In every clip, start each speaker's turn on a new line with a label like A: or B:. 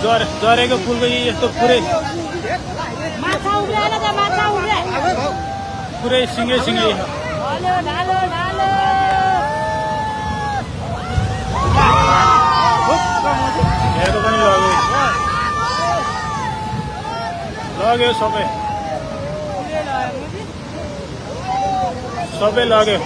A: झरेको पुलको यस्तो पुरै सिङ्गै हेर्नु पनि लग्यो सबै लग्यो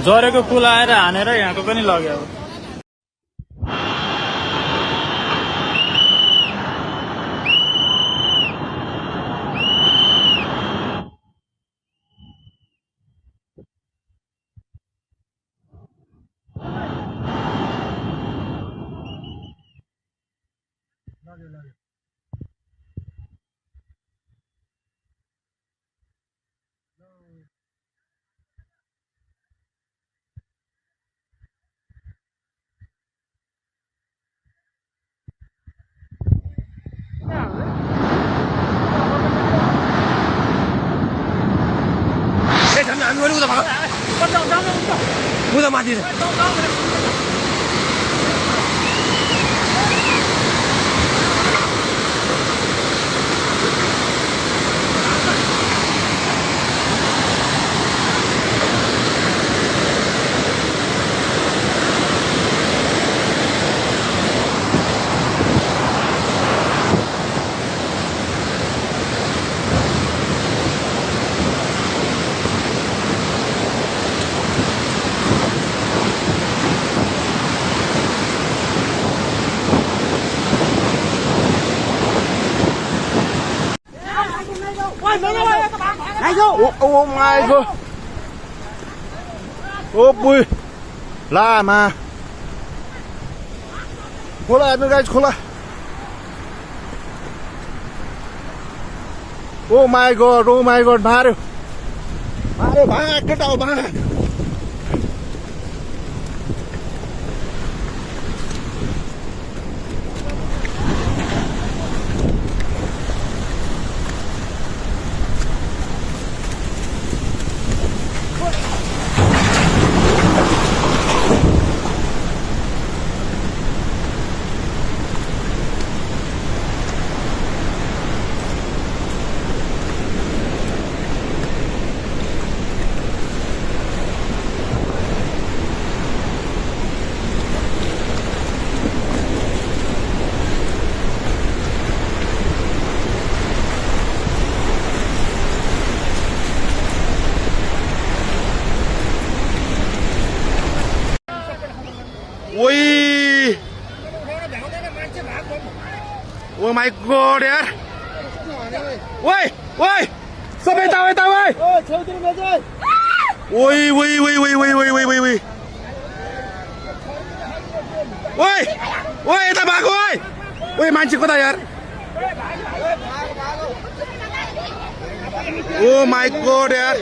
A: झरेको पुल आएर हानेर यहाँको पनि लग्यो
B: उता माथि
C: Oh my god. Oh boy. Lama. खोला हेर्नु गाइस खोला ओ माई गॉड मार्यो भाग केटा हो भाग Oh my god यार ओइ सबै यता ओइ यता भागो ओइ मान्छे कता यार ओ माई गॉड यार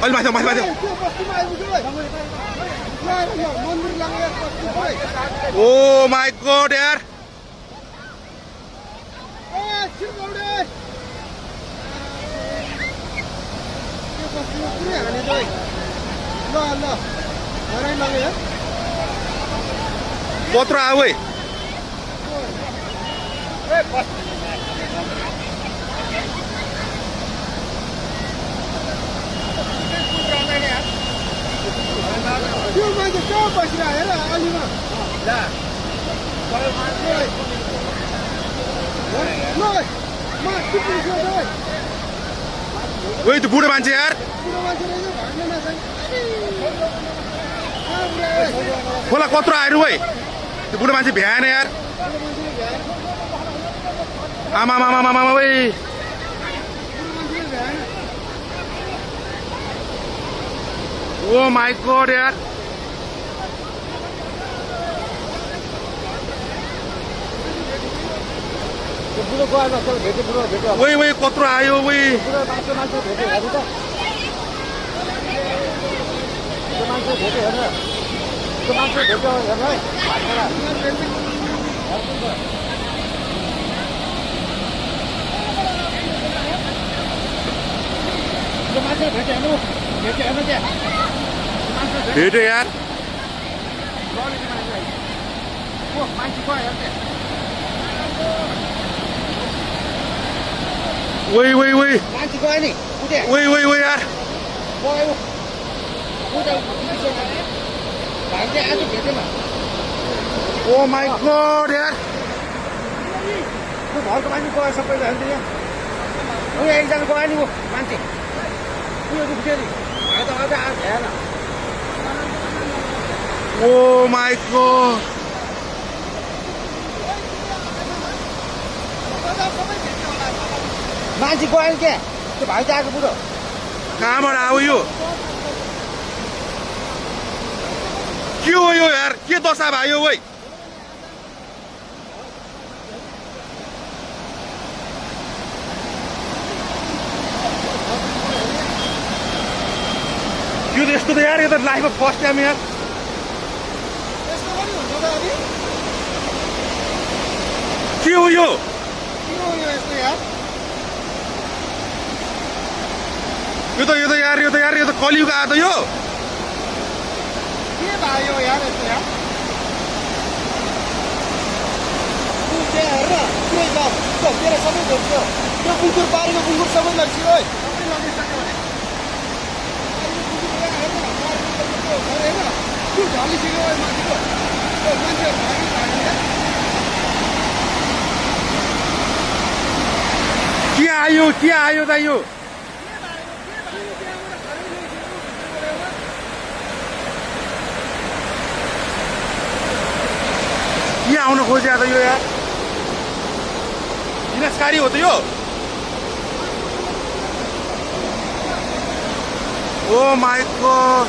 C: अलि माथि ओ माई गॉड यार कत्रो आऊ त्यो मान्छे कहाँ बसिरहेको हेर अलिमा ओइ त्यो बुढो मान्छे यार खोला कत्रो आएर ओइ त्यो बुढो मान्छे भ्याएन यार आमा ओइ ओ माई गॉड यार बुढो गएर त्यो भेट्यो बुढो भेट्यो
B: वही वही कत्रो आयो वही
C: बुढो मान्छे मान्छे भेट्यो हेर्नु त त्यो मान्छे भेट्यो हेर्नु त्यो मान्छे भेट्यो हेर्नु है त्यो मान्छे भेट्यो हेर्नु त्यहाँ
B: भेट्यो यार
C: मान्छे गयो हेर्नु त्यहाँ
B: वही वही वही
C: मान्छे गयो नि उठे
B: वही वही वही यार
C: गयो उठे भाइ चाहिँ आज भेटेन
B: ओ माई गॉड यार
C: त्यो घरको मान्छे गयो सबैले हेर्नु यहाँ ऊ एकजना गयो नि ऊ मान्छे उयो दुख्थ्यो नि भाइ त अझै आज हेर
B: ओ माई गॉड
C: मान्छे गयो नि क्या त्यो भाइ चाहिँ आएको बुढो
B: कहाँबाट आयो यो के हो यो यार के दशा भयो वही यो त यस्तो त यार यो त लाइफमा फर्स्ट टाइम यार
C: यस्तो पनि हुन्छ त अनि
B: के हो यो
C: के हो यो यस्तो यार
B: यो त कलियुग आयो त यो
C: के भयो यार यस्तो यार ऊ त्यहाँ हेर पुरै छ त्यो तेरो सबै भेट्छ त्यो कुकुर बारीको कुकुर सबै लग्छ ओइ सबै लगिसक्यो भने त्यो ढलिसक्यो ओइ माथिको त्यो मान्छे
B: के आयो त यो के आउन खोज्या त यो यार विनाशकारी हो त यो ओ माई गॉड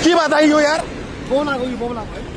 B: के बात आयो यार
C: बोन आएको यो बोन आएको है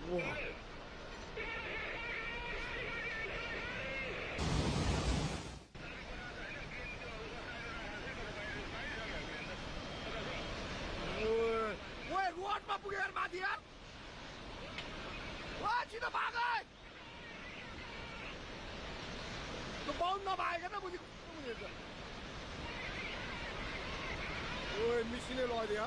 C: ओए रोडमा पुग्यो यार माथि यार वा छिटो भाग है त्यो बाउन्ड नभएको त बुझी ओए मिसिने लगिदियो